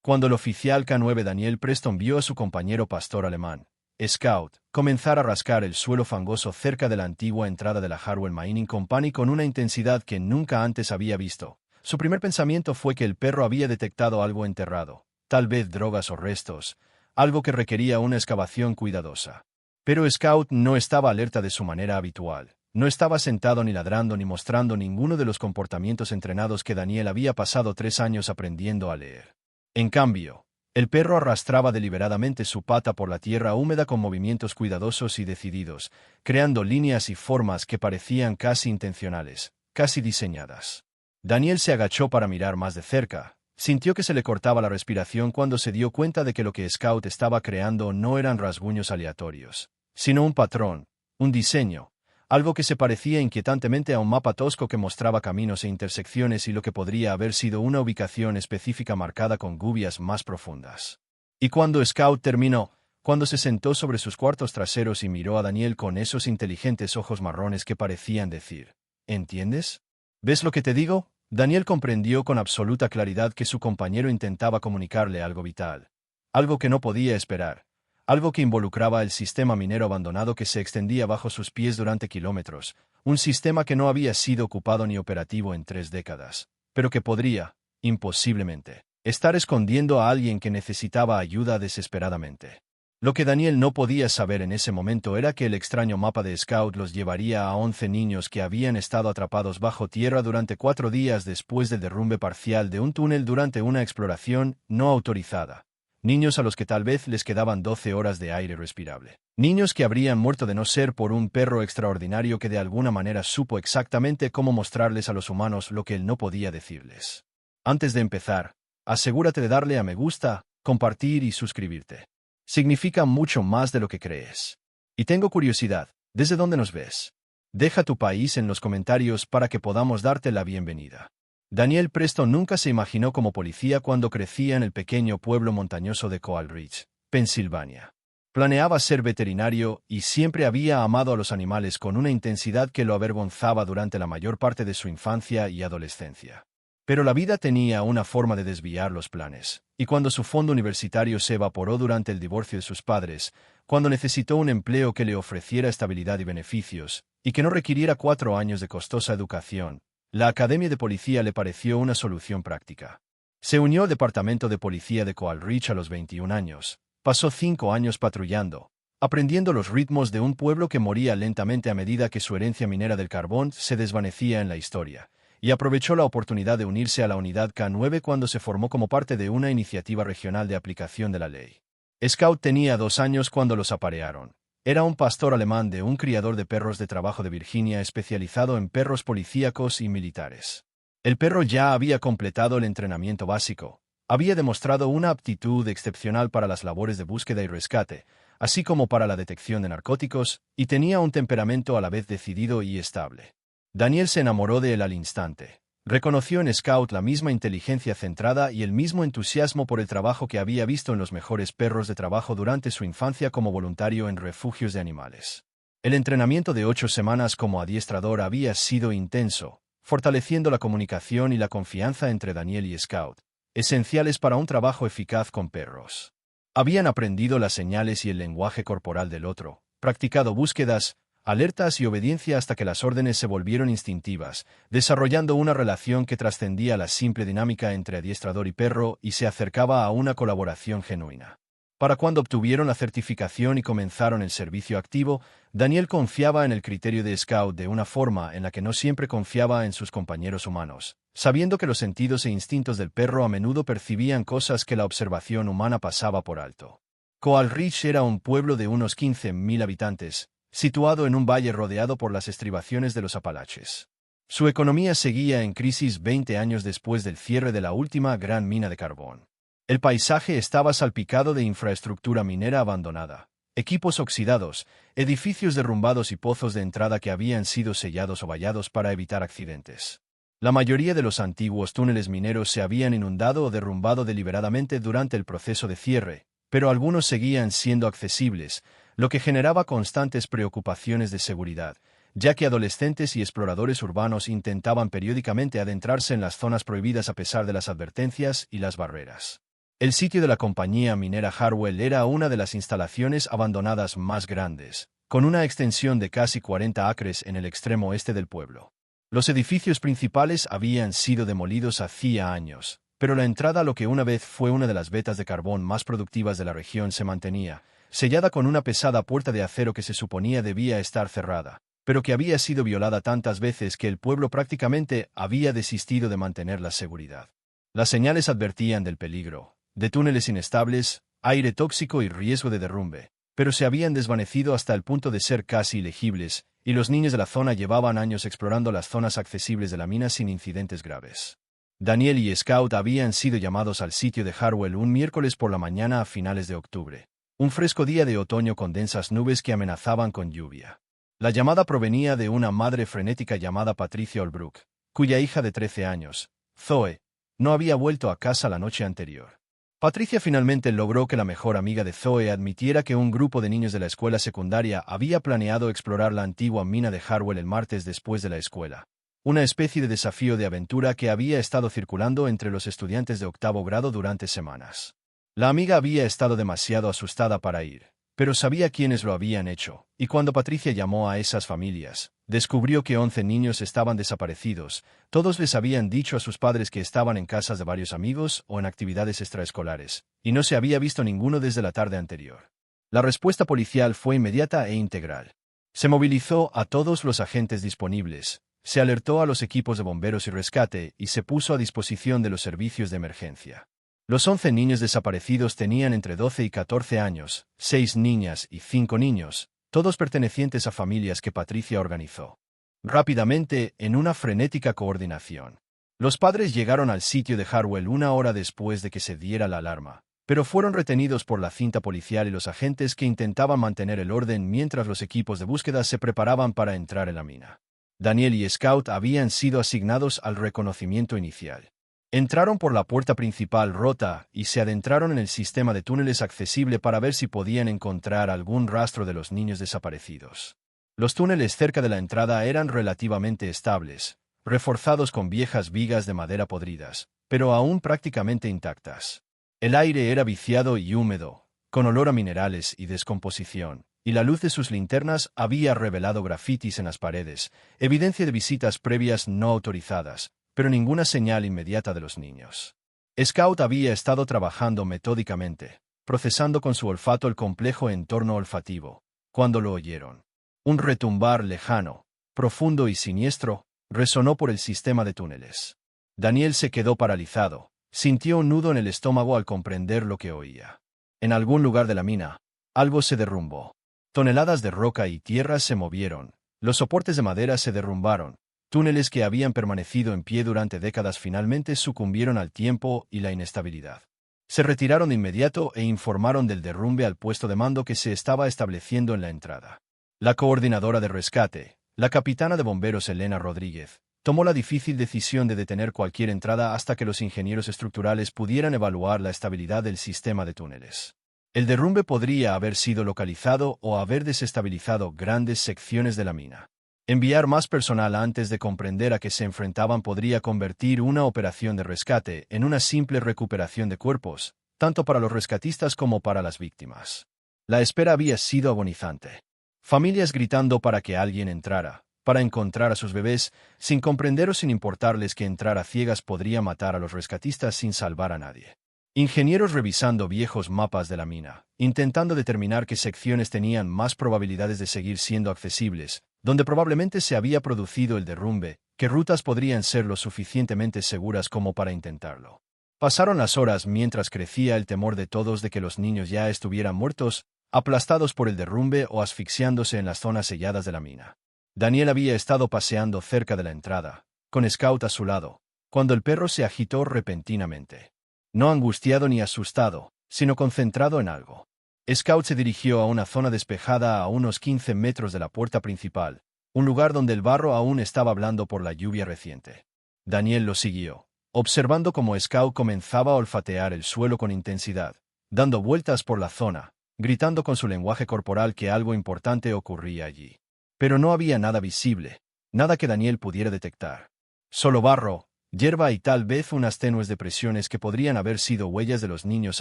Cuando el oficial K9 Daniel Preston vio a su compañero pastor alemán, Scout, comenzar a rascar el suelo fangoso cerca de la antigua entrada de la Harwell Mining Company con una intensidad que nunca antes había visto, su primer pensamiento fue que el perro había detectado algo enterrado, tal vez drogas o restos, algo que requería una excavación cuidadosa. Pero Scout no estaba alerta de su manera habitual. No estaba sentado ni ladrando ni mostrando ninguno de los comportamientos entrenados que Daniel había pasado 3 años aprendiendo a leer. En cambio, el perro arrastraba deliberadamente su pata por la tierra húmeda con movimientos cuidadosos y decididos, creando líneas y formas que parecían casi intencionales, casi diseñadas. Daniel se agachó para mirar más de cerca. Sintió que se le cortaba la respiración cuando se dio cuenta de que lo que Scout estaba creando no eran rasguños aleatorios, sino un patrón, un diseño, algo que se parecía inquietantemente a un mapa tosco que mostraba caminos e intersecciones y lo que podría haber sido una ubicación específica marcada con gubias más profundas. Y cuando Scout terminó, cuando se sentó sobre sus cuartos traseros y miró a Daniel con esos inteligentes ojos marrones que parecían decir, ¿entiendes? ¿Ves lo que te digo? Daniel comprendió con absoluta claridad que su compañero intentaba comunicarle algo vital, algo que no podía esperar. Algo que involucraba el sistema minero abandonado que se extendía bajo sus pies durante kilómetros, un sistema que no había sido ocupado ni operativo en 3 décadas, pero que podría, imposiblemente, estar escondiendo a alguien que necesitaba ayuda desesperadamente. Lo que Daniel no podía saber en ese momento era que el extraño mapa de Scout los llevaría a 11 niños que habían estado atrapados bajo tierra durante 4 días después del derrumbe parcial de un túnel durante una exploración no autorizada. Niños a los que tal vez les quedaban 12 horas de aire respirable. Niños que habrían muerto de no ser por un perro extraordinario que de alguna manera supo exactamente cómo mostrarles a los humanos lo que él no podía decirles. Antes de empezar, asegúrate de darle a me gusta, compartir y suscribirte. Significa mucho más de lo que crees. Y tengo curiosidad, ¿desde dónde nos ves? Deja tu país en los comentarios para que podamos darte la bienvenida. Daniel Preston nunca se imaginó como policía cuando crecía en el pequeño pueblo montañoso de Coal Ridge, Pensilvania. Planeaba ser veterinario y siempre había amado a los animales con una intensidad que lo avergonzaba durante la mayor parte de su infancia y adolescencia. Pero la vida tenía una forma de desviar los planes, y cuando su fondo universitario se evaporó durante el divorcio de sus padres, cuando necesitó un empleo que le ofreciera estabilidad y beneficios, y que no requiriera 4 años de costosa educación, la Academia de Policía le pareció una solución práctica. Se unió al Departamento de Policía de Coal Ridge a los 21 años. Pasó 5 años patrullando, aprendiendo los ritmos de un pueblo que moría lentamente a medida que su herencia minera del carbón se desvanecía en la historia, y aprovechó la oportunidad de unirse a la Unidad K9 cuando se formó como parte de una iniciativa regional de aplicación de la ley. Scout tenía 2 años cuando los aparearon. Era un pastor alemán de un criador de perros de trabajo de Virginia especializado en perros policíacos y militares. El perro ya había completado el entrenamiento básico, había demostrado una aptitud excepcional para las labores de búsqueda y rescate, así como para la detección de narcóticos, y tenía un temperamento a la vez decidido y estable. Daniel se enamoró de él al instante. Reconoció en Scout la misma inteligencia centrada y el mismo entusiasmo por el trabajo que había visto en los mejores perros de trabajo durante su infancia como voluntario en refugios de animales. El entrenamiento de 8 semanas como adiestrador había sido intenso, fortaleciendo la comunicación y la confianza entre Daniel y Scout, esenciales para un trabajo eficaz con perros. Habían aprendido las señales y el lenguaje corporal del otro, practicado búsquedas, alertas y obediencia hasta que las órdenes se volvieron instintivas, desarrollando una relación que trascendía la simple dinámica entre adiestrador y perro y se acercaba a una colaboración genuina. Para cuando obtuvieron la certificación y comenzaron el servicio activo, Daniel confiaba en el criterio de Scout de una forma en la que no siempre confiaba en sus compañeros humanos, sabiendo que los sentidos e instintos del perro a menudo percibían cosas que la observación humana pasaba por alto. Coal Ridge era un pueblo de unos 15.000 habitantes, situado en un valle rodeado por las estribaciones de los Apalaches. Su economía seguía en crisis 20 años después del cierre de la última gran mina de carbón. El paisaje estaba salpicado de infraestructura minera abandonada, equipos oxidados, edificios derrumbados y pozos de entrada que habían sido sellados o vallados para evitar accidentes. La mayoría de los antiguos túneles mineros se habían inundado o derrumbado deliberadamente durante el proceso de cierre, pero algunos seguían siendo accesibles, lo que generaba constantes preocupaciones de seguridad, ya que adolescentes y exploradores urbanos intentaban periódicamente adentrarse en las zonas prohibidas a pesar de las advertencias y las barreras. El sitio de la compañía minera Harwell era una de las instalaciones abandonadas más grandes, con una extensión de casi 40 acres en el extremo oeste del pueblo. Los edificios principales habían sido demolidos hacía años, pero la entrada a lo que una vez fue una de las vetas de carbón más productivas de la región se mantenía, sellada con una pesada puerta de acero que se suponía debía estar cerrada, pero que había sido violada tantas veces que el pueblo prácticamente había desistido de mantener la seguridad. Las señales advertían del peligro, de túneles inestables, aire tóxico y riesgo de derrumbe, pero se habían desvanecido hasta el punto de ser casi ilegibles, y los niños de la zona llevaban años explorando las zonas accesibles de la mina sin incidentes graves. Daniel y Scout habían sido llamados al sitio de Harwell un miércoles por la mañana a finales de octubre, un fresco día de otoño con densas nubes que amenazaban con lluvia. La llamada provenía de una madre frenética llamada Patricia Holbrook, cuya hija de 13 años, Zoe, no había vuelto a casa la noche anterior. Patricia finalmente logró que la mejor amiga de Zoe admitiera que un grupo de niños de la escuela secundaria había planeado explorar la antigua mina de Harwell el martes después de la escuela, una especie de desafío de aventura que había estado circulando entre los estudiantes de octavo grado durante semanas. La amiga había estado demasiado asustada para ir, pero sabía quiénes lo habían hecho, y cuando Patricia llamó a esas familias, descubrió que 11 niños estaban desaparecidos. Todos les habían dicho a sus padres que estaban en casas de varios amigos o en actividades extraescolares, y no se había visto ninguno desde la tarde anterior. La respuesta policial fue inmediata e integral. Se movilizó a todos los agentes disponibles, se alertó a los equipos de bomberos y rescate y se puso a disposición de los servicios de emergencia. Los 11 niños desaparecidos tenían entre 12 y 14 años, 6 niñas y 5 niños, todos pertenecientes a familias que Patricia organizó. Rápidamente, en una frenética coordinación, los padres llegaron al sitio de Harwell una hora después de que se diera la alarma, pero fueron retenidos por la cinta policial y los agentes que intentaban mantener el orden mientras los equipos de búsqueda se preparaban para entrar en la mina. Daniel y Scout habían sido asignados al reconocimiento inicial. Entraron por la puerta principal rota y se adentraron en el sistema de túneles accesible para ver si podían encontrar algún rastro de los niños desaparecidos. Los túneles cerca de la entrada eran relativamente estables, reforzados con viejas vigas de madera podridas, pero aún prácticamente intactas. El aire era viciado y húmedo, con olor a minerales y descomposición, y la luz de sus linternas había revelado grafitis en las paredes, evidencia de visitas previas no autorizadas, pero ninguna señal inmediata de los niños. Scout había estado trabajando metódicamente, procesando con su olfato el complejo entorno olfativo, cuando lo oyeron. Un retumbar lejano, profundo y siniestro, resonó por el sistema de túneles. Daniel se quedó paralizado, sintió un nudo en el estómago al comprender lo que oía. En algún lugar de la mina, algo se derrumbó. Toneladas de roca y tierra se movieron, los soportes de madera se derrumbaron. Túneles que habían permanecido en pie durante décadas finalmente sucumbieron al tiempo y la inestabilidad. Se retiraron de inmediato e informaron del derrumbe al puesto de mando que se estaba estableciendo en la entrada. La coordinadora de rescate, la capitana de bomberos Elena Rodríguez, tomó la difícil decisión de detener cualquier entrada hasta que los ingenieros estructurales pudieran evaluar la estabilidad del sistema de túneles. El derrumbe podría haber sido localizado o haber desestabilizado grandes secciones de la mina. Enviar más personal antes de comprender a qué se enfrentaban podría convertir una operación de rescate en una simple recuperación de cuerpos, tanto para los rescatistas como para las víctimas. La espera había sido agonizante. Familias gritando para que alguien entrara, para encontrar a sus bebés, sin comprender o sin importarles que entrar a ciegas podría matar a los rescatistas sin salvar a nadie. Ingenieros revisando viejos mapas de la mina, intentando determinar qué secciones tenían más probabilidades de seguir siendo accesibles, donde probablemente se había producido el derrumbe, qué rutas podrían ser lo suficientemente seguras como para intentarlo. Pasaron las horas mientras crecía el temor de todos de que los niños ya estuvieran muertos, aplastados por el derrumbe o asfixiándose en las zonas selladas de la mina. Daniel había estado paseando cerca de la entrada, con Scout a su lado, cuando el perro se agitó repentinamente. No angustiado ni asustado, sino concentrado en algo. Scout se dirigió a una zona despejada a unos 15 metros de la puerta principal, un lugar donde el barro aún estaba blando por la lluvia reciente. Daniel lo siguió, observando cómo Scout comenzaba a olfatear el suelo con intensidad, dando vueltas por la zona, gritando con su lenguaje corporal que algo importante ocurría allí. Pero no había nada visible, nada que Daniel pudiera detectar. Solo barro, hierba y tal vez unas tenues depresiones que podrían haber sido huellas de los niños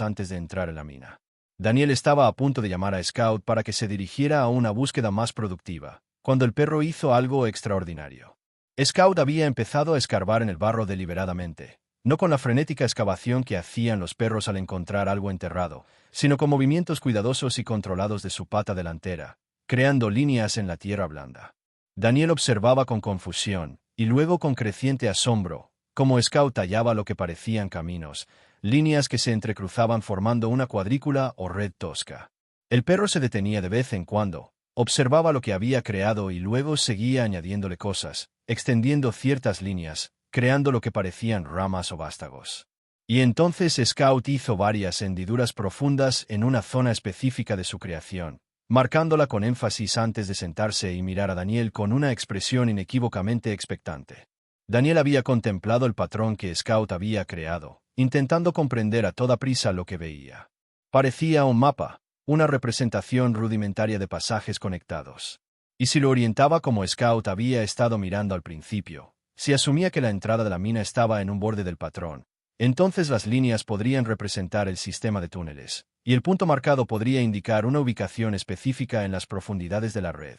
antes de entrar en la mina. Daniel estaba a punto de llamar a Scout para que se dirigiera a una búsqueda más productiva, cuando el perro hizo algo extraordinario. Scout había empezado a escarbar en el barro deliberadamente, no con la frenética excavación que hacían los perros al encontrar algo enterrado, sino con movimientos cuidadosos y controlados de su pata delantera, creando líneas en la tierra blanda. Daniel observaba con confusión, y luego con creciente asombro, cómo Scout hallaba lo que parecían caminos, líneas que se entrecruzaban formando una cuadrícula o red tosca. El perro se detenía de vez en cuando, observaba lo que había creado y luego seguía añadiéndole cosas, extendiendo ciertas líneas, creando lo que parecían ramas o vástagos. Y entonces Scout hizo varias hendiduras profundas en una zona específica de su creación, marcándola con énfasis antes de sentarse y mirar a Daniel con una expresión inequívocamente expectante. Daniel había contemplado el patrón que Scout había creado, intentando comprender a toda prisa lo que veía. Parecía un mapa, una representación rudimentaria de pasajes conectados. Y si lo orientaba como Scout había estado mirando al principio, si asumía que la entrada de la mina estaba en un borde del patrón, entonces las líneas podrían representar el sistema de túneles, y el punto marcado podría indicar una ubicación específica en las profundidades de la red.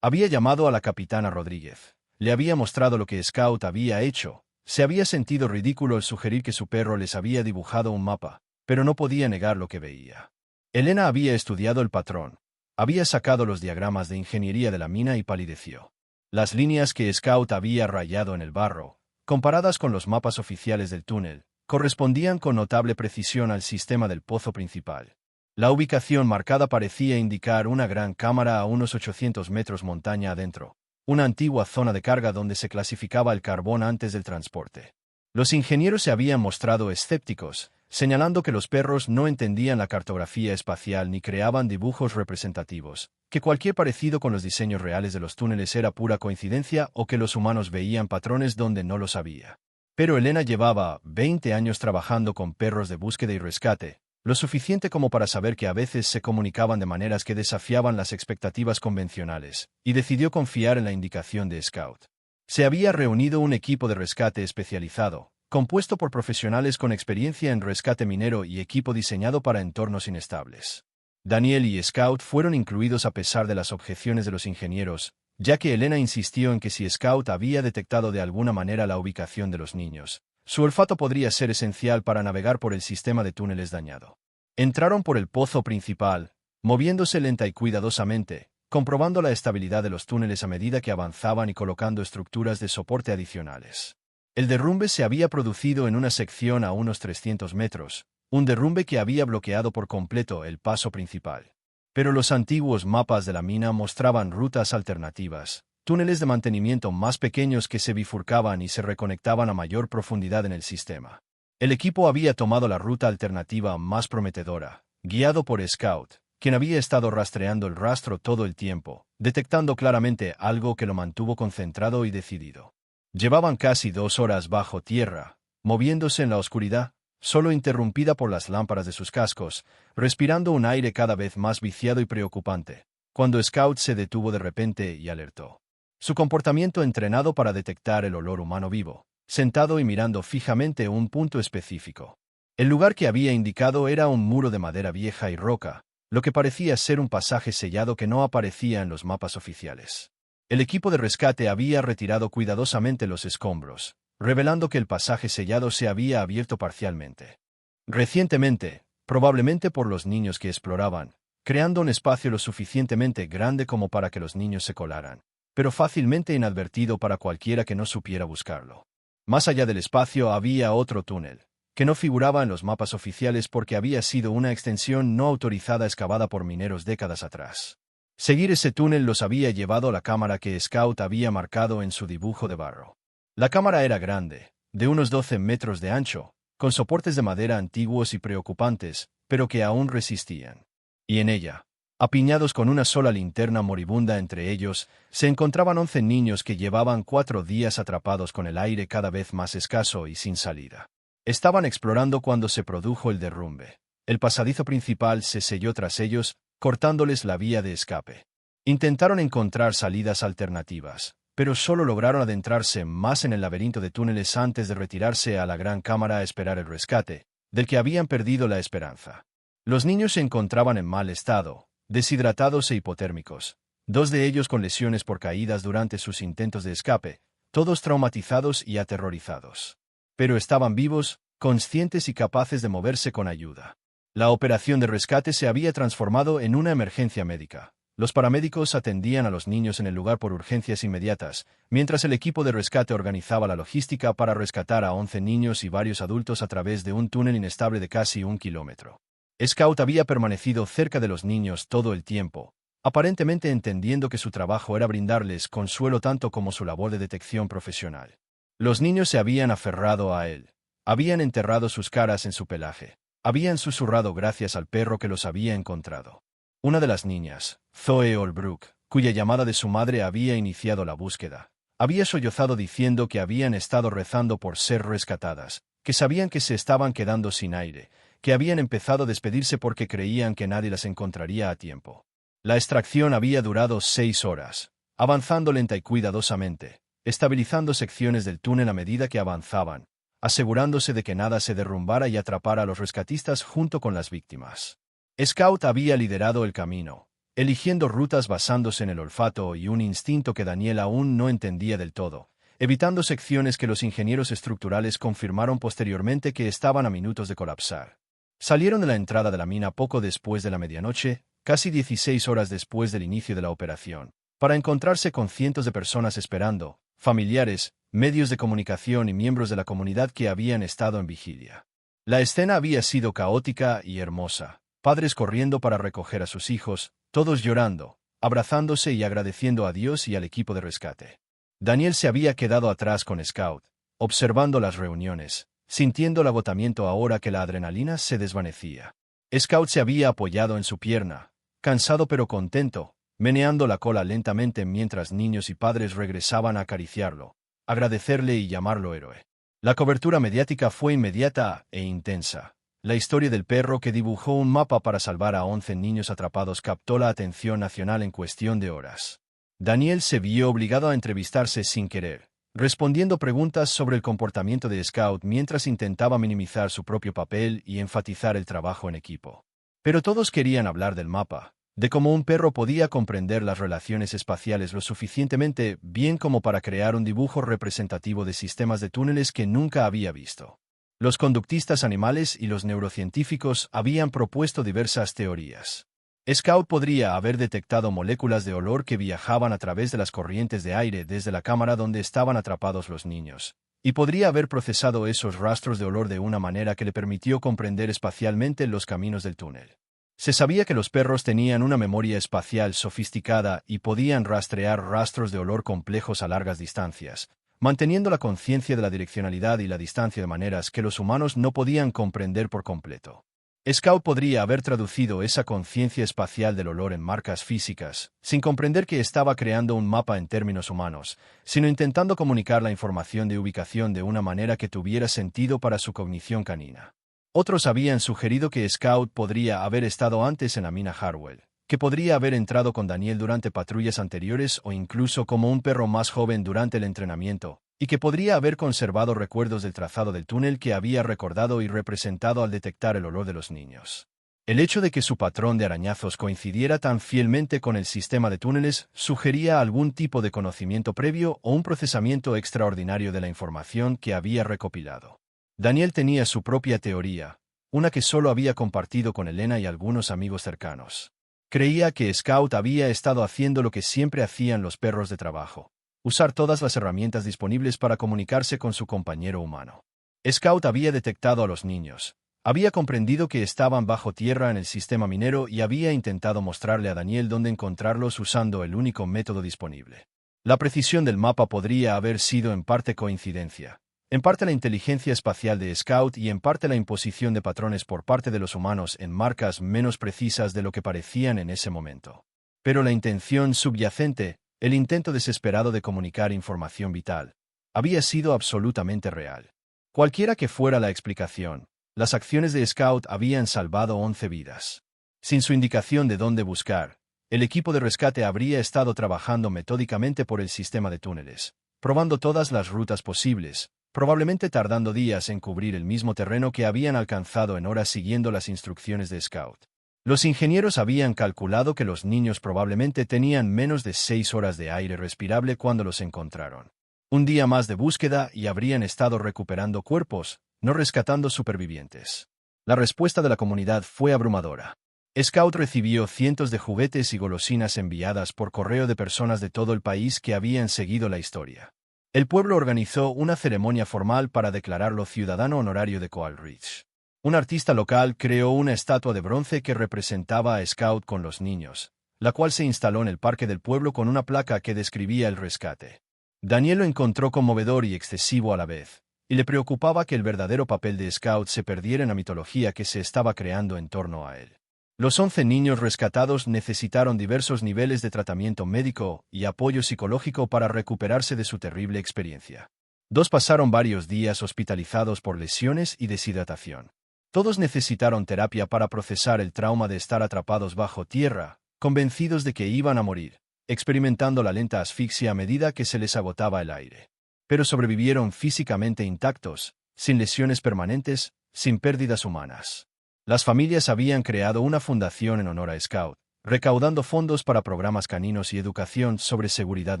Había llamado a la capitana Rodríguez. Le había mostrado lo que Scout había hecho. Se había sentido ridículo al sugerir que su perro les había dibujado un mapa, pero no podía negar lo que veía. Elena había estudiado el patrón. Había sacado los diagramas de ingeniería de la mina y palideció. Las líneas que Scout había rayado en el barro, comparadas con los mapas oficiales del túnel, correspondían con notable precisión al sistema del pozo principal. La ubicación marcada parecía indicar una gran cámara a unos 800 metros montaña adentro, una antigua zona de carga donde se clasificaba el carbón antes del transporte. Los ingenieros se habían mostrado escépticos, señalando que los perros no entendían la cartografía espacial ni creaban dibujos representativos, que cualquier parecido con los diseños reales de los túneles era pura coincidencia o que los humanos veían patrones donde no los había. Pero Elena llevaba 20 años trabajando con perros de búsqueda y rescate, lo suficiente como para saber que a veces se comunicaban de maneras que desafiaban las expectativas convencionales, y decidió confiar en la indicación de Scout. Se había reunido un equipo de rescate especializado, compuesto por profesionales con experiencia en rescate minero y equipo diseñado para entornos inestables. Daniel y Scout fueron incluidos a pesar de las objeciones de los ingenieros, ya que Elena insistió en que si Scout había detectado de alguna manera la ubicación de los niños, su olfato podría ser esencial para navegar por el sistema de túneles dañado. Entraron por el pozo principal, moviéndose lenta y cuidadosamente, comprobando la estabilidad de los túneles a medida que avanzaban y colocando estructuras de soporte adicionales. El derrumbe se había producido en una sección a unos 300 metros, un derrumbe que había bloqueado por completo el paso principal. Pero los antiguos mapas de la mina mostraban rutas alternativas, túneles de mantenimiento más pequeños que se bifurcaban y se reconectaban a mayor profundidad en el sistema. El equipo había tomado la ruta alternativa más prometedora, guiado por Scout, quien había estado rastreando el rastro todo el tiempo, detectando claramente algo que lo mantuvo concentrado y decidido. Llevaban casi 2 horas bajo tierra, moviéndose en la oscuridad, solo interrumpida por las lámparas de sus cascos, respirando un aire cada vez más viciado y preocupante, cuando Scout se detuvo de repente y alertó. Su comportamiento entrenado para detectar el olor humano vivo, sentado y mirando fijamente un punto específico. El lugar que había indicado era un muro de madera vieja y roca, lo que parecía ser un pasaje sellado que no aparecía en los mapas oficiales. El equipo de rescate había retirado cuidadosamente los escombros, revelando que el pasaje sellado se había abierto parcialmente. Recientemente, probablemente por los niños que exploraban, creando un espacio lo suficientemente grande como para que los niños se colaran, pero fácilmente inadvertido para cualquiera que no supiera buscarlo. Más allá del espacio había otro túnel, que no figuraba en los mapas oficiales porque había sido una extensión no autorizada excavada por mineros décadas atrás. Seguir ese túnel los había llevado a la cámara que Scout había marcado en su dibujo de barro. La cámara era grande, de unos 12 metros de ancho, con soportes de madera antiguos y preocupantes, pero que aún resistían. Y en ella, apiñados con una sola linterna moribunda entre ellos, se encontraban 11 niños que llevaban 4 días atrapados con el aire cada vez más escaso y sin salida. Estaban explorando cuando se produjo el derrumbe. El pasadizo principal se selló tras ellos, cortándoles la vía de escape. Intentaron encontrar salidas alternativas, pero solo lograron adentrarse más en el laberinto de túneles antes de retirarse a la gran cámara a esperar el rescate, del que habían perdido la esperanza. Los niños se encontraban en mal estado, deshidratados e hipotérmicos, 2 de ellos con lesiones por caídas durante sus intentos de escape, todos traumatizados y aterrorizados. Pero estaban vivos, conscientes y capaces de moverse con ayuda. La operación de rescate se había transformado en una emergencia médica. Los paramédicos atendían a los niños en el lugar por urgencias inmediatas, mientras el equipo de rescate organizaba la logística para rescatar a 11 niños y varios adultos a través de un túnel inestable de casi 1 kilómetro. Scout había permanecido cerca de los niños todo el tiempo, aparentemente entendiendo que su trabajo era brindarles consuelo tanto como su labor de detección profesional. Los niños se habían aferrado a él. Habían enterrado sus caras en su pelaje. Habían susurrado gracias al perro que los había encontrado. Una de las niñas, Zoe Holbrook, cuya llamada de su madre había iniciado la búsqueda, había sollozado diciendo que habían estado rezando por ser rescatadas, que sabían que se estaban quedando sin aire, que habían empezado a despedirse porque creían que nadie las encontraría a tiempo. La extracción había durado 6 horas, avanzando lenta y cuidadosamente, estabilizando secciones del túnel a medida que avanzaban, asegurándose de que nada se derrumbara y atrapara a los rescatistas junto con las víctimas. Scout había liderado el camino, eligiendo rutas basándose en el olfato y un instinto que Daniel aún no entendía del todo, evitando secciones que los ingenieros estructurales confirmaron posteriormente que estaban a minutos de colapsar. Salieron de la entrada de la mina poco después de la medianoche, casi 16 horas después del inicio de la operación, para encontrarse con cientos de personas esperando, familiares, medios de comunicación y miembros de la comunidad que habían estado en vigilia. La escena había sido caótica y hermosa. Padres corriendo para recoger a sus hijos, todos llorando, abrazándose y agradeciendo a Dios y al equipo de rescate. Daniel se había quedado atrás con Scout, observando las reuniones, sintiendo el agotamiento ahora que la adrenalina se desvanecía. Scout se había apoyado en su pierna, cansado pero contento, meneando la cola lentamente mientras niños y padres regresaban a acariciarlo, agradecerle y llamarlo héroe. La cobertura mediática fue inmediata e intensa. La historia del perro que dibujó un mapa para salvar a 11 niños atrapados captó la atención nacional en cuestión de horas. Daniel se vio obligado a entrevistarse sin querer, respondiendo preguntas sobre el comportamiento de Scout mientras intentaba minimizar su propio papel y enfatizar el trabajo en equipo. Pero todos querían hablar del mapa, de cómo un perro podía comprender las relaciones espaciales lo suficientemente bien como para crear un dibujo representativo de sistemas de túneles que nunca había visto. Los conductistas animales y los neurocientíficos habían propuesto diversas teorías. Scout podría haber detectado moléculas de olor que viajaban a través de las corrientes de aire desde la cámara donde estaban atrapados los niños, y podría haber procesado esos rastros de olor de una manera que le permitió comprender espacialmente los caminos del túnel. Se sabía que los perros tenían una memoria espacial sofisticada y podían rastrear rastros de olor complejos a largas distancias, manteniendo la conciencia de la direccionalidad y la distancia de maneras que los humanos no podían comprender por completo. Scout podría haber traducido esa conciencia espacial del olor en marcas físicas, sin comprender que estaba creando un mapa en términos humanos, sino intentando comunicar la información de ubicación de una manera que tuviera sentido para su cognición canina. Otros habían sugerido que Scout podría haber estado antes en la mina Harwell, que podría haber entrado con Daniel durante patrullas anteriores o incluso como un perro más joven durante el entrenamiento, y que podría haber conservado recuerdos del trazado del túnel que había recordado y representado al detectar el olor de los niños. El hecho de que su patrón de arañazos coincidiera tan fielmente con el sistema de túneles sugería algún tipo de conocimiento previo o un procesamiento extraordinario de la información que había recopilado. Daniel tenía su propia teoría, una que solo había compartido con Elena y algunos amigos cercanos. Creía que Scout había estado haciendo lo que siempre hacían los perros de trabajo: usar todas las herramientas disponibles para comunicarse con su compañero humano. Scout había detectado a los niños, había comprendido que estaban bajo tierra en el sistema minero y había intentado mostrarle a Daniel dónde encontrarlos usando el único método disponible. La precisión del mapa podría haber sido en parte coincidencia, en parte la inteligencia espacial de Scout y en parte la imposición de patrones por parte de los humanos en marcas menos precisas de lo que parecían en ese momento. Pero la intención subyacente, el intento desesperado de comunicar información vital, había sido absolutamente real. Cualquiera que fuera la explicación, las acciones de Scout habían salvado 11 vidas. Sin su indicación de dónde buscar, El equipo de rescate habría estado trabajando metódicamente por el sistema de túneles, probando todas las rutas posibles, probablemente tardando días en cubrir el mismo terreno que habían alcanzado en horas siguiendo las instrucciones de Scout. Los ingenieros habían calculado que los niños probablemente tenían menos de 6 horas de aire respirable cuando los encontraron. Un día más de búsqueda y habrían estado recuperando cuerpos, no rescatando supervivientes. La respuesta de la comunidad fue abrumadora. Scout recibió cientos de juguetes y golosinas enviadas por correo de personas de todo el país que habían seguido la historia. El pueblo organizó una ceremonia formal para declararlo ciudadano honorario de Coal Ridge. Un artista local creó una estatua de bronce que representaba a Scout con los niños, la cual se instaló en el parque del pueblo con una placa que describía el rescate. Daniel lo encontró conmovedor y excesivo a la vez, y le preocupaba que el verdadero papel de Scout se perdiera en la mitología que se estaba creando en torno a él. Los 11 niños rescatados necesitaron diversos niveles de tratamiento médico y apoyo psicológico para recuperarse de su terrible experiencia. 2 pasaron varios días hospitalizados por lesiones y deshidratación. Todos necesitaron terapia para procesar el trauma de estar atrapados bajo tierra, convencidos de que iban a morir, experimentando la lenta asfixia a medida que se les agotaba el aire. Pero sobrevivieron físicamente intactos, sin lesiones permanentes, sin pérdidas humanas. Las familias habían creado una fundación en honor a Scout, recaudando fondos para programas caninos y educación sobre seguridad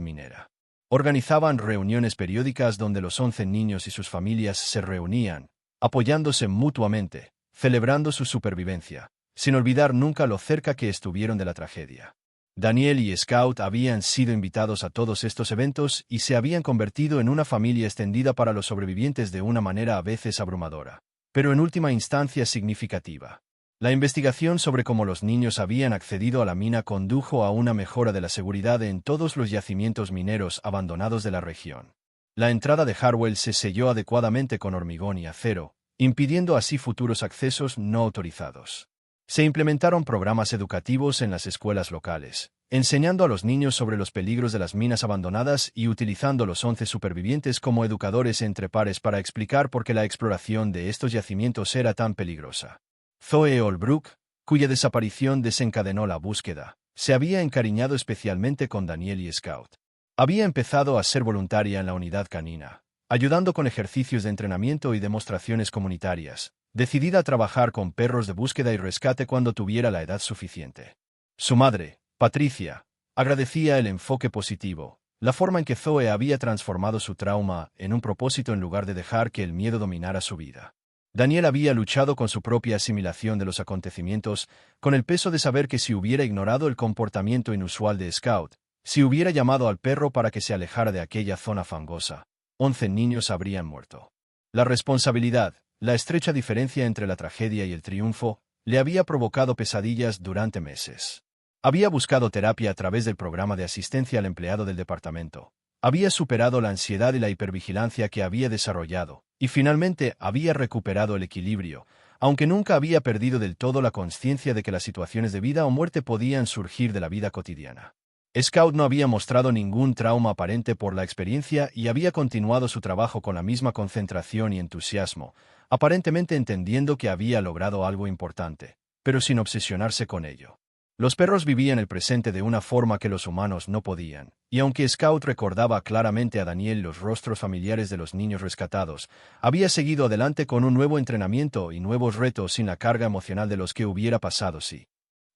minera. Organizaban reuniones periódicas donde los 11 niños y sus familias se reunían, apoyándose mutuamente, celebrando su supervivencia, sin olvidar nunca lo cerca que estuvieron de la tragedia. Daniel y Scout habían sido invitados a todos estos eventos y se habían convertido en una familia extendida para los sobrevivientes de una manera a veces abrumadora, pero en última instancia significativa. La investigación sobre cómo los niños habían accedido a la mina condujo a una mejora de la seguridad en todos los yacimientos mineros abandonados de la región. La entrada de Harwell se selló adecuadamente con hormigón y acero, impidiendo así futuros accesos no autorizados. Se implementaron programas educativos en las escuelas locales, enseñando a los niños sobre los peligros de las minas abandonadas y utilizando los 11 supervivientes como educadores entre pares para explicar por qué la exploración de estos yacimientos era tan peligrosa. Zoe Holbrook, cuya desaparición desencadenó la búsqueda, se había encariñado especialmente con Daniel y Scout. Había empezado a ser voluntaria en la unidad canina, ayudando con ejercicios de entrenamiento y demostraciones comunitarias, decidida a trabajar con perros de búsqueda y rescate cuando tuviera la edad suficiente. Su madre, Patricia, agradecía el enfoque positivo, la forma en que Zoe había transformado su trauma en un propósito en lugar de dejar que el miedo dominara su vida. Daniel había luchado con su propia asimilación de los acontecimientos, con el peso de saber que si hubiera ignorado el comportamiento inusual de Scout, si hubiera llamado al perro para que se alejara de aquella zona fangosa, 11 niños habrían muerto. La responsabilidad, la estrecha diferencia entre la tragedia y el triunfo, le había provocado pesadillas durante meses. Había buscado terapia a través del programa de asistencia al empleado del departamento. Había superado la ansiedad y la hipervigilancia que había desarrollado, y finalmente había recuperado el equilibrio, aunque nunca había perdido del todo la conciencia de que las situaciones de vida o muerte podían surgir de la vida cotidiana. Scout no había mostrado ningún trauma aparente por la experiencia y había continuado su trabajo con la misma concentración y entusiasmo, aparentemente entendiendo que había logrado algo importante, pero sin obsesionarse con ello. Los perros vivían el presente de una forma que los humanos no podían, y aunque Scout recordaba claramente a Daniel los rostros familiares de los niños rescatados, había seguido adelante con un nuevo entrenamiento y nuevos retos sin la carga emocional de los que hubiera pasado si.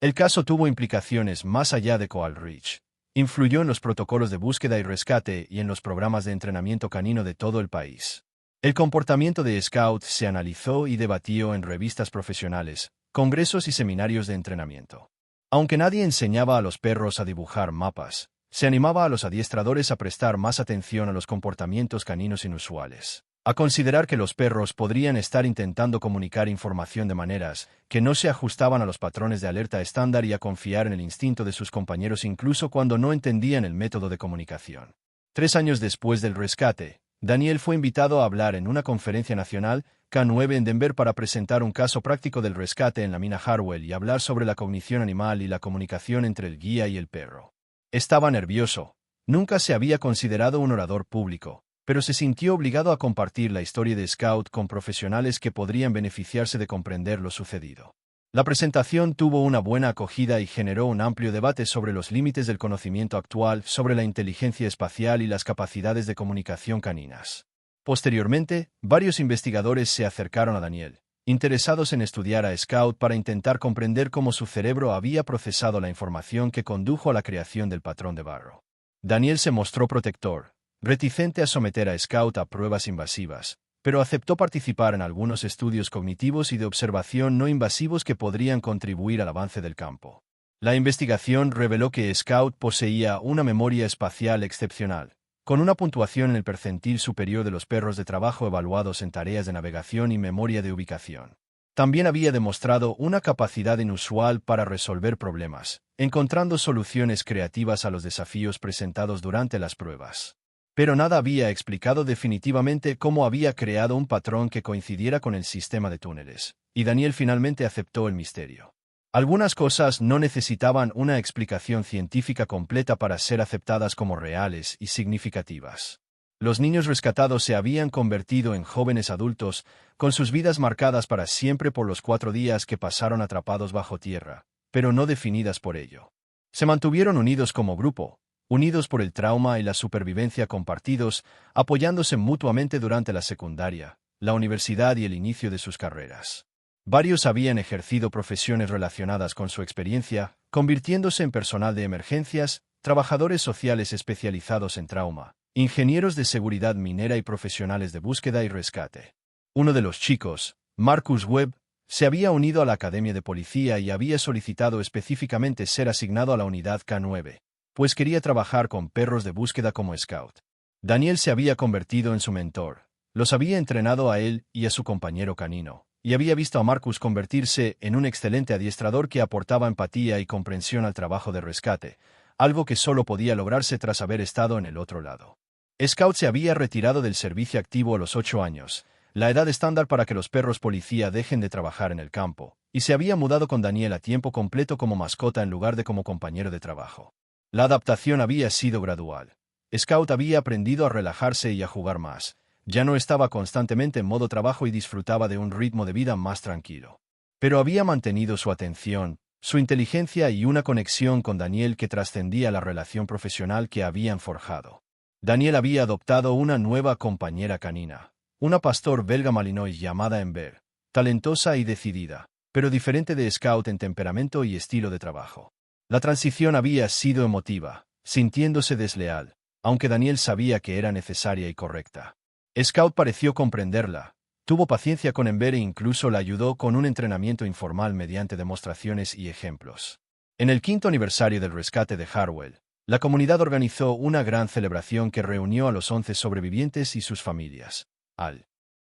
El caso tuvo implicaciones más allá de Coal Ridge. Influyó en los protocolos de búsqueda y rescate y en los programas de entrenamiento canino de todo el país. El comportamiento de Scout se analizó y debatió en revistas profesionales, congresos y seminarios de entrenamiento. Aunque nadie enseñaba a los perros a dibujar mapas, se animaba a los adiestradores a prestar más atención a los comportamientos caninos inusuales, a considerar que los perros podrían estar intentando comunicar información de maneras que no se ajustaban a los patrones de alerta estándar y a confiar en el instinto de sus compañeros incluso cuando no entendían el método de comunicación. 3 años después del rescate, Daniel fue invitado a hablar en una conferencia nacional K9 en Denver para presentar un caso práctico del rescate en la mina Harwell y hablar sobre la cognición animal y la comunicación entre el guía y el perro. Estaba nervioso. Nunca se había considerado un orador público, pero se sintió obligado a compartir la historia de Scout con profesionales que podrían beneficiarse de comprender lo sucedido. La presentación tuvo una buena acogida y generó un amplio debate sobre los límites del conocimiento actual sobre la inteligencia espacial y las capacidades de comunicación caninas. Posteriormente, varios investigadores se acercaron a Daniel, interesados en estudiar a Scout para intentar comprender cómo su cerebro había procesado la información que condujo a la creación del patrón de barro. Daniel se mostró protector, reticente a someter a Scout a pruebas invasivas, pero aceptó participar en algunos estudios cognitivos y de observación no invasivos que podrían contribuir al avance del campo. La investigación reveló que Scout poseía una memoria espacial excepcional, con una puntuación en el percentil superior de los perros de trabajo evaluados en tareas de navegación y memoria de ubicación. También había demostrado una capacidad inusual para resolver problemas, encontrando soluciones creativas a los desafíos presentados durante las pruebas. Pero nada había explicado definitivamente cómo había creado un patrón que coincidiera con el sistema de túneles, y Daniel finalmente aceptó el misterio. Algunas cosas no necesitaban una explicación científica completa para ser aceptadas como reales y significativas. Los niños rescatados se habían convertido en jóvenes adultos, con sus vidas marcadas para siempre por los 4 días que pasaron atrapados bajo tierra, pero no definidas por ello. Se mantuvieron unidos como grupo, unidos por el trauma y la supervivencia compartidos, apoyándose mutuamente durante la secundaria, la universidad y el inicio de sus carreras. Varios habían ejercido profesiones relacionadas con su experiencia, convirtiéndose en personal de emergencias, trabajadores sociales especializados en trauma, ingenieros de seguridad minera y profesionales de búsqueda y rescate. Uno de los chicos, Marcus Webb, se había unido a la Academia de Policía y había solicitado específicamente ser asignado a la Unidad K9, pues quería trabajar con perros de búsqueda como scout. Daniel se había convertido en su mentor, los había entrenado a él y a su compañero canino, y había visto a Marcus convertirse en un excelente adiestrador que aportaba empatía y comprensión al trabajo de rescate, algo que solo podía lograrse tras haber estado en el otro lado. Scout se había retirado del servicio activo a los 8 años, la edad estándar para que los perros policía dejen de trabajar en el campo, y se había mudado con Daniel a tiempo completo como mascota en lugar de como compañero de trabajo. La adaptación había sido gradual. Scout había aprendido a relajarse y a jugar más. Ya no estaba constantemente en modo trabajo y disfrutaba de un ritmo de vida más tranquilo. Pero había mantenido su atención, su inteligencia y una conexión con Daniel que trascendía la relación profesional que habían forjado. Daniel había adoptado una nueva compañera canina, una pastor belga malinois llamada Ember, talentosa y decidida, pero diferente de Scout en temperamento y estilo de trabajo. La transición había sido emotiva, sintiéndose desleal, aunque Daniel sabía que era necesaria y correcta. Scout pareció comprenderla, tuvo paciencia con Ember e incluso la ayudó con un entrenamiento informal mediante demostraciones y ejemplos. En el 5º aniversario del rescate de Harwell, la comunidad organizó una gran celebración que reunió a los 11 sobrevivientes y sus familias, al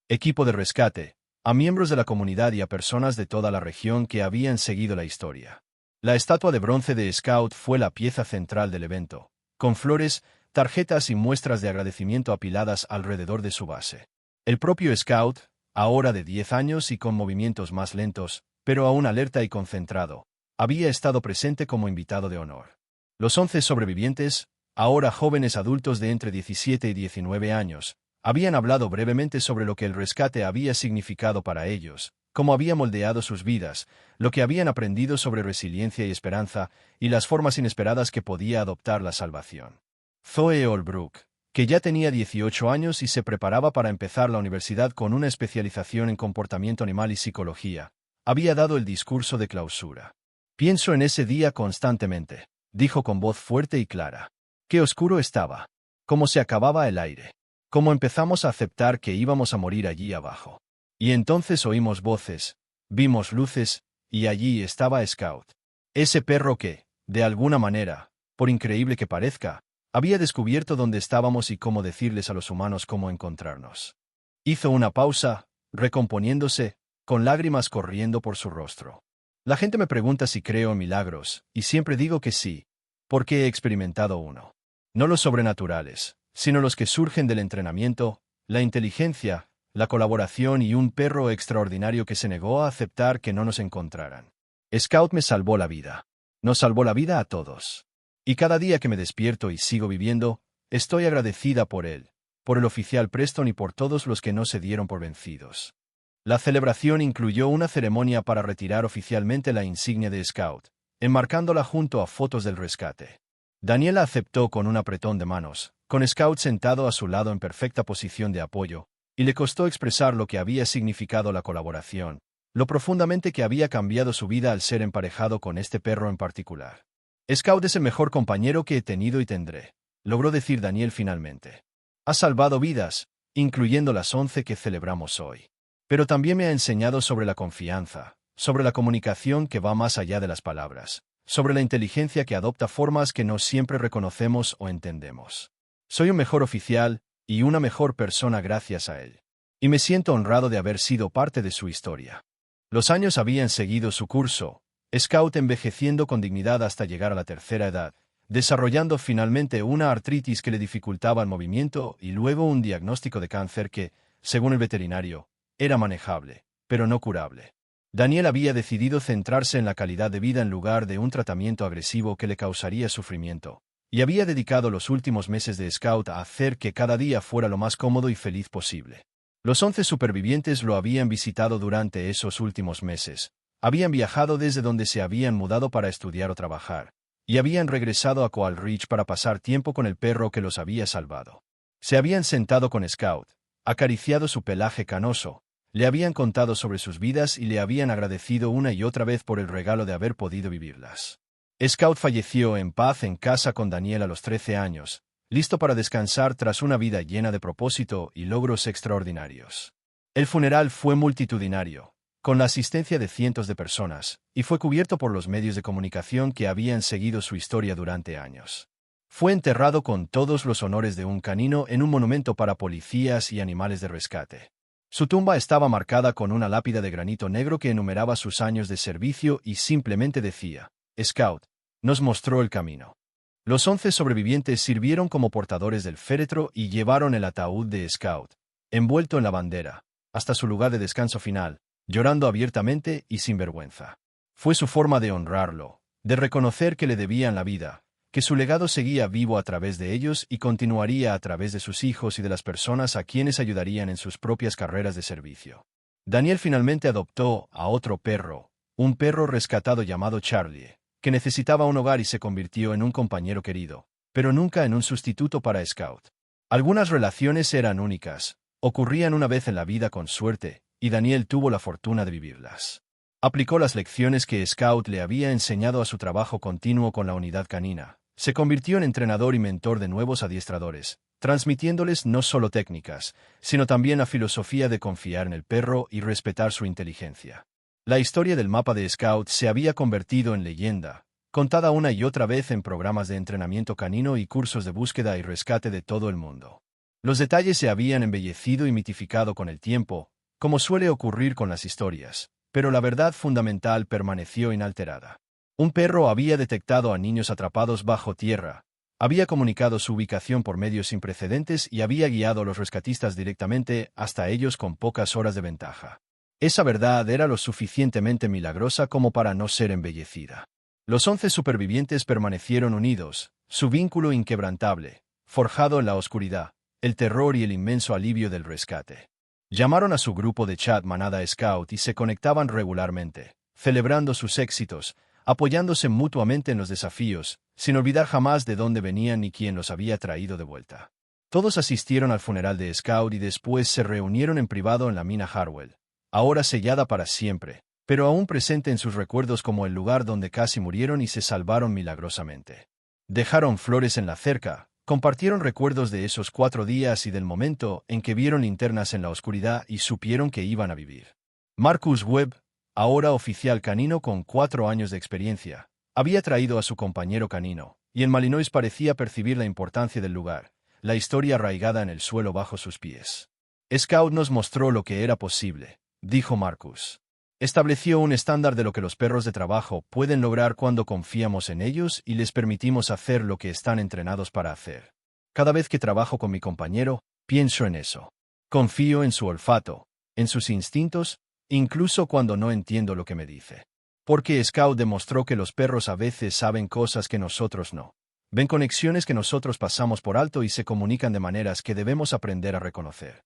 equipo de rescate, a miembros de la comunidad y a personas de toda la región que habían seguido la historia. La estatua de bronce de Scout fue la pieza central del evento, con flores, tarjetas y muestras de agradecimiento apiladas alrededor de su base. El propio Scout, ahora de 10 años y con movimientos más lentos, pero aún alerta y concentrado, había estado presente como invitado de honor. Los 11 sobrevivientes, ahora jóvenes adultos de entre 17 y 19 años, habían hablado brevemente sobre lo que el rescate había significado para ellos, cómo había moldeado sus vidas, lo que habían aprendido sobre resiliencia y esperanza, y las formas inesperadas que podía adoptar la salvación. Zoe Holbrook, que ya tenía 18 años y se preparaba para empezar la universidad con una especialización en comportamiento animal y psicología, había dado el discurso de clausura. «Pienso en ese día constantemente», dijo con voz fuerte y clara. «Qué oscuro estaba. Cómo se acababa el aire. Cómo empezamos a aceptar que íbamos a morir allí abajo. Y entonces oímos voces, vimos luces, y allí estaba Scout. Ese perro que, de alguna manera, por increíble que parezca, había descubierto dónde estábamos y cómo decirles a los humanos cómo encontrarnos». Hizo una pausa, recomponiéndose, con lágrimas corriendo por su rostro. «La gente me pregunta si creo en milagros, y siempre digo que sí, porque he experimentado uno. No los sobrenaturales, sino los que surgen del entrenamiento, la inteligencia, la colaboración y un perro extraordinario que se negó a aceptar que no nos encontraran. Scout me salvó la vida. Nos salvó la vida a todos. Y cada día que me despierto y sigo viviendo, estoy agradecida por él, por el oficial Preston y por todos los que no se dieron por vencidos». La celebración incluyó una ceremonia para retirar oficialmente la insignia de Scout, enmarcándola junto a fotos del rescate. Daniela aceptó con un apretón de manos, con Scout sentado a su lado en perfecta posición de apoyo, y le costó expresar lo que había significado la colaboración, lo profundamente que había cambiado su vida al ser emparejado con este perro en particular. Scout es el mejor compañero que he tenido y tendré, logró decir Daniel finalmente. Ha salvado vidas, incluyendo las 11 que celebramos hoy. Pero también me ha enseñado sobre la confianza, sobre la comunicación que va más allá de las palabras, sobre la inteligencia que adopta formas que no siempre reconocemos o entendemos. Soy un mejor oficial y una mejor persona gracias a él. Y me siento honrado de haber sido parte de su historia. Los años habían seguido su curso, Scout envejeciendo con dignidad hasta llegar a la tercera edad, desarrollando finalmente una artritis que le dificultaba el movimiento y luego un diagnóstico de cáncer que, según el veterinario, era manejable, pero no curable. Daniel había decidido centrarse en la calidad de vida en lugar de un tratamiento agresivo que le causaría sufrimiento, y había dedicado los últimos meses de Scout a hacer que cada día fuera lo más cómodo y feliz posible. Los 11 supervivientes lo habían visitado durante esos últimos meses, habían viajado desde donde se habían mudado para estudiar o trabajar, y habían regresado a Coal Ridge para pasar tiempo con el perro que los había salvado. Se habían sentado con Scout, acariciado su pelaje canoso, le habían contado sobre sus vidas y le habían agradecido una y otra vez por el regalo de haber podido vivirlas. Scout falleció en paz en casa con Daniel a los 13 años, listo para descansar tras una vida llena de propósito y logros extraordinarios. El funeral fue multitudinario, con la asistencia de cientos de personas, y fue cubierto por los medios de comunicación que habían seguido su historia durante años. Fue enterrado con todos los honores de un canino en un monumento para policías y animales de rescate. Su tumba estaba marcada con una lápida de granito negro que enumeraba sus años de servicio y simplemente decía, Scout, nos mostró el camino. Los 11 sobrevivientes sirvieron como portadores del féretro y llevaron el ataúd de Scout, envuelto en la bandera, hasta su lugar de descanso final, llorando abiertamente y sin vergüenza. Fue su forma de honrarlo, de reconocer que le debían la vida, que su legado seguía vivo a través de ellos y continuaría a través de sus hijos y de las personas a quienes ayudarían en sus propias carreras de servicio. Daniel finalmente adoptó a otro perro, un perro rescatado llamado Charlie, que necesitaba un hogar y se convirtió en un compañero querido, pero nunca en un sustituto para Scout. Algunas relaciones eran únicas, ocurrían una vez en la vida con suerte, y Daniel tuvo la fortuna de vivirlas. Aplicó las lecciones que Scout le había enseñado a su trabajo continuo con la unidad canina. Se convirtió en entrenador y mentor de nuevos adiestradores, transmitiéndoles no solo técnicas, sino también la filosofía de confiar en el perro y respetar su inteligencia. La historia del mapa de Scout se había convertido en leyenda, contada una y otra vez en programas de entrenamiento canino y cursos de búsqueda y rescate de todo el mundo. Los detalles se habían embellecido y mitificado con el tiempo, como suele ocurrir con las historias, pero la verdad fundamental permaneció inalterada. Un perro había detectado a niños atrapados bajo tierra, había comunicado su ubicación por medios sin precedentes y había guiado a los rescatistas directamente hasta ellos con pocas horas de ventaja. Esa verdad era lo suficientemente milagrosa como para no ser embellecida. Los 11 supervivientes permanecieron unidos, su vínculo inquebrantable, forjado en la oscuridad, el terror y el inmenso alivio del rescate. Llamaron a su grupo de chat Manada Scout y se conectaban regularmente, celebrando sus éxitos, apoyándose mutuamente en los desafíos, sin olvidar jamás de dónde venían ni quién los había traído de vuelta. Todos asistieron al funeral de Scout y después se reunieron en privado en la mina Harwell, ahora sellada para siempre, pero aún presente en sus recuerdos como el lugar donde casi murieron y se salvaron milagrosamente. Dejaron flores en la cerca, compartieron recuerdos de esos 4 días y del momento en que vieron linternas en la oscuridad y supieron que iban a vivir. Marcus Webb, ahora oficial canino con 4 años de experiencia, había traído a su compañero canino, y en Malinois parecía percibir la importancia del lugar, la historia arraigada en el suelo bajo sus pies. Scout nos mostró lo que era posible, dijo Marcus. Estableció un estándar de lo que los perros de trabajo pueden lograr cuando confiamos en ellos y les permitimos hacer lo que están entrenados para hacer. Cada vez que trabajo con mi compañero, pienso en eso. Confío en su olfato, en sus instintos, incluso cuando no entiendo lo que me dice. Porque Scout demostró que los perros a veces saben cosas que nosotros no. Ven conexiones que nosotros pasamos por alto y se comunican de maneras que debemos aprender a reconocer.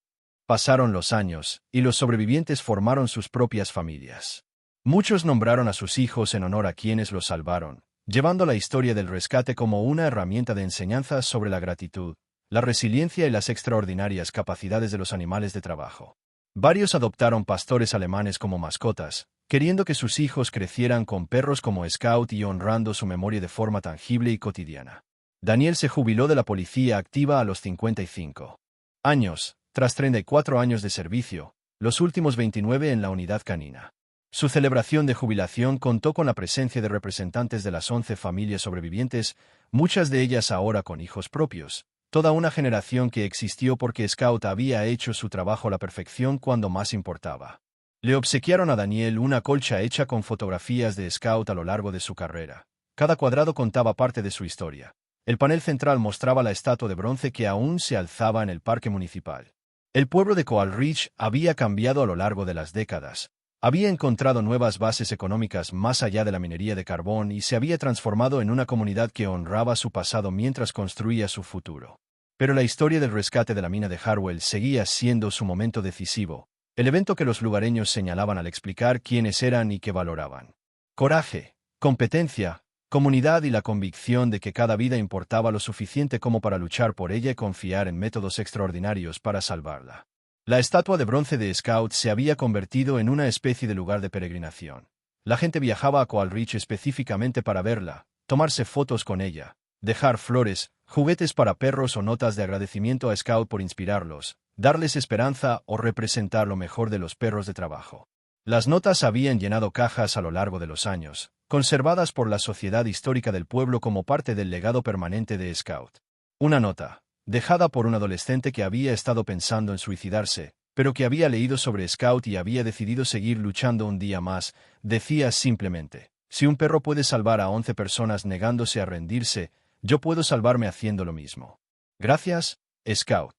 Pasaron los años, y los sobrevivientes formaron sus propias familias. Muchos nombraron a sus hijos en honor a quienes los salvaron, llevando la historia del rescate como una herramienta de enseñanza sobre la gratitud, la resiliencia y las extraordinarias capacidades de los animales de trabajo. Varios adoptaron pastores alemanes como mascotas, queriendo que sus hijos crecieran con perros como Scout y honrando su memoria de forma tangible y cotidiana. Daniel se jubiló de la policía activa a los 55 años, tras 34 años de servicio, los últimos 29 en la unidad canina. Su celebración de jubilación contó con la presencia de representantes de las 11 familias sobrevivientes, muchas de ellas ahora con hijos propios. Toda una generación que existió porque Scout había hecho su trabajo a la perfección cuando más importaba. Le obsequiaron a Daniel una colcha hecha con fotografías de Scout a lo largo de su carrera. Cada cuadrado contaba parte de su historia. El panel central mostraba la estatua de bronce que aún se alzaba en el parque municipal. El pueblo de Coal Ridge había cambiado a lo largo de las décadas. Había encontrado nuevas bases económicas más allá de la minería de carbón y se había transformado en una comunidad que honraba su pasado mientras construía su futuro. Pero la historia del rescate de la mina de Harwell seguía siendo su momento decisivo, el evento que los lugareños señalaban al explicar quiénes eran y qué valoraban. Coraje, competencia, comunidad y la convicción de que cada vida importaba lo suficiente como para luchar por ella y confiar en métodos extraordinarios para salvarla. La estatua de bronce de Scout se había convertido en una especie de lugar de peregrinación. La gente viajaba a Coal Ridge específicamente para verla, tomarse fotos con ella, dejar flores, juguetes para perros o notas de agradecimiento a Scout por inspirarlos, darles esperanza o representar lo mejor de los perros de trabajo. Las notas habían llenado cajas a lo largo de los años, conservadas por la Sociedad Histórica del Pueblo como parte del legado permanente de Scout. Una nota, dejada por un adolescente que había estado pensando en suicidarse, pero que había leído sobre Scout y había decidido seguir luchando un día más, decía simplemente: si un perro puede salvar a 11 personas negándose a rendirse, yo puedo salvarme haciendo lo mismo. Gracias, Scout.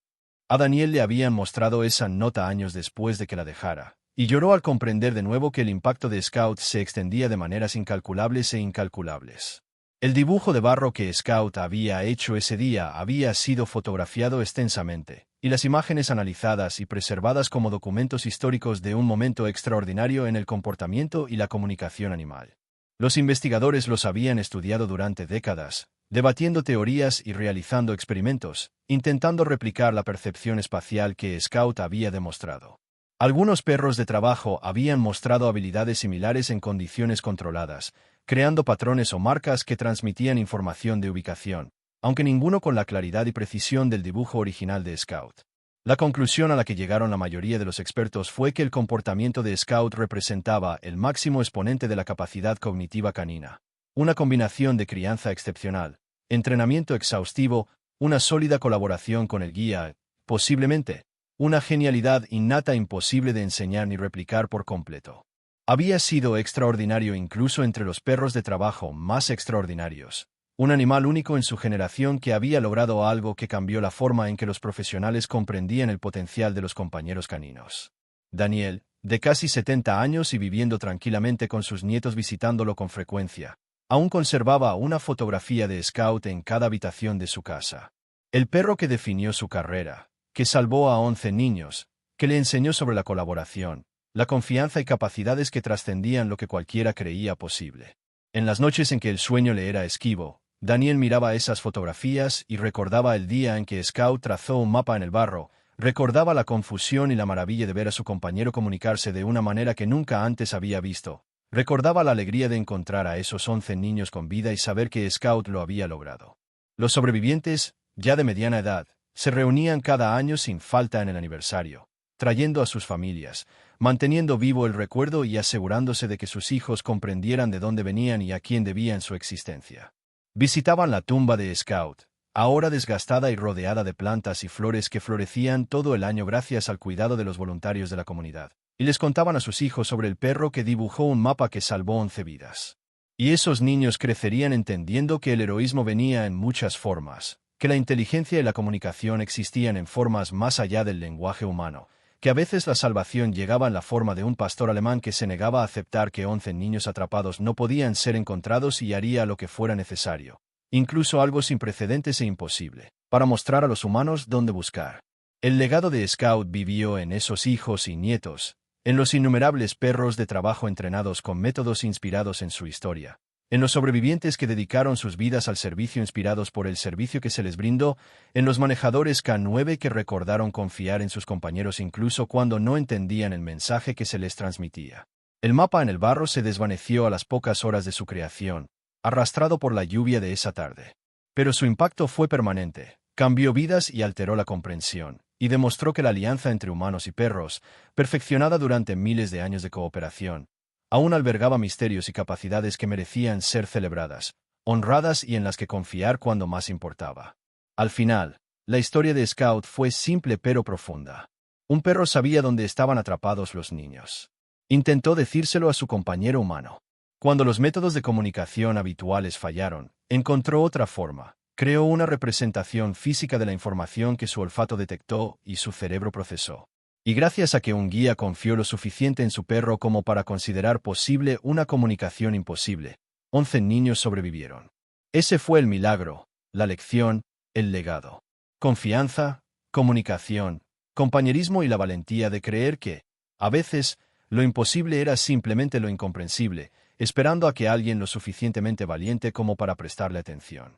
A Daniel le habían mostrado esa nota años después de que la dejara, y lloró al comprender de nuevo que el impacto de Scout se extendía de maneras incalculables e incalculables. El dibujo de barro que Scout había hecho ese día había sido fotografiado extensamente, y las imágenes analizadas y preservadas como documentos históricos de un momento extraordinario en el comportamiento y la comunicación animal. Los investigadores los habían estudiado durante décadas, debatiendo teorías y realizando experimentos, intentando replicar la percepción espacial que Scout había demostrado. Algunos perros de trabajo habían mostrado habilidades similares en condiciones controladas, creando patrones o marcas que transmitían información de ubicación, aunque ninguno con la claridad y precisión del dibujo original de Scout. La conclusión a la que llegaron la mayoría de los expertos fue que el comportamiento de Scout representaba el máximo exponente de la capacidad cognitiva canina. Una combinación de crianza excepcional, entrenamiento exhaustivo, una sólida colaboración con el guía, posiblemente, una genialidad innata imposible de enseñar ni replicar por completo. Había sido extraordinario incluso entre los perros de trabajo más extraordinarios, un animal único en su generación que había logrado algo que cambió la forma en que los profesionales comprendían el potencial de los compañeros caninos. Daniel, de casi 70 años y viviendo tranquilamente con sus nietos visitándolo con frecuencia, aún conservaba una fotografía de Scout en cada habitación de su casa. El perro que definió su carrera, que salvó a 11 niños, que le enseñó sobre la colaboración, la confianza y capacidades que trascendían lo que cualquiera creía posible. En las noches en que el sueño le era esquivo, Daniel miraba esas fotografías y recordaba el día en que Scout trazó un mapa en el barro, recordaba la confusión y la maravilla de ver a su compañero comunicarse de una manera que nunca antes había visto, recordaba la alegría de encontrar a esos 11 niños con vida y saber que Scout lo había logrado. Los sobrevivientes, ya de mediana edad, se reunían cada año sin falta en el aniversario, trayendo a sus familias, manteniendo vivo el recuerdo y asegurándose de que sus hijos comprendieran de dónde venían y a quién debían su existencia. Visitaban la tumba de Scout, ahora desgastada y rodeada de plantas y flores que florecían todo el año gracias al cuidado de los voluntarios de la comunidad, y les contaban a sus hijos sobre el perro que dibujó un mapa que salvó 11 vidas. Y esos niños crecerían entendiendo que el heroísmo venía en muchas formas, que la inteligencia y la comunicación existían en formas más allá del lenguaje humano, que a veces la salvación llegaba en la forma de un pastor alemán que se negaba a aceptar que 11 niños atrapados no podían ser encontrados y haría lo que fuera necesario, incluso algo sin precedentes e imposible, para mostrar a los humanos dónde buscar. El legado de Scout vivió en esos hijos y nietos, en los innumerables perros de trabajo entrenados con métodos inspirados en su historia, en los sobrevivientes que dedicaron sus vidas al servicio inspirados por el servicio que se les brindó, en los manejadores K9 que recordaron confiar en sus compañeros incluso cuando no entendían el mensaje que se les transmitía. El mapa en el barro se desvaneció a las pocas horas de su creación, arrastrado por la lluvia de esa tarde. Pero su impacto fue permanente, cambió vidas y alteró la comprensión, y demostró que la alianza entre humanos y perros, perfeccionada durante miles de años de cooperación, aún albergaba misterios y capacidades que merecían ser celebradas, honradas y en las que confiar cuando más importaba. Al final, la historia de Scout fue simple pero profunda. Un perro sabía dónde estaban atrapados los niños. Intentó decírselo a su compañero humano. Cuando los métodos de comunicación habituales fallaron, encontró otra forma. Creó una representación física de la información que su olfato detectó y su cerebro procesó. Y gracias a que un guía confió lo suficiente en su perro como para considerar posible una comunicación imposible, 11 niños sobrevivieron. Ese fue el milagro, la lección, el legado. Confianza, comunicación, compañerismo y la valentía de creer que, a veces, lo imposible era simplemente lo incomprensible, esperando a que alguien lo suficientemente valiente como para prestarle atención.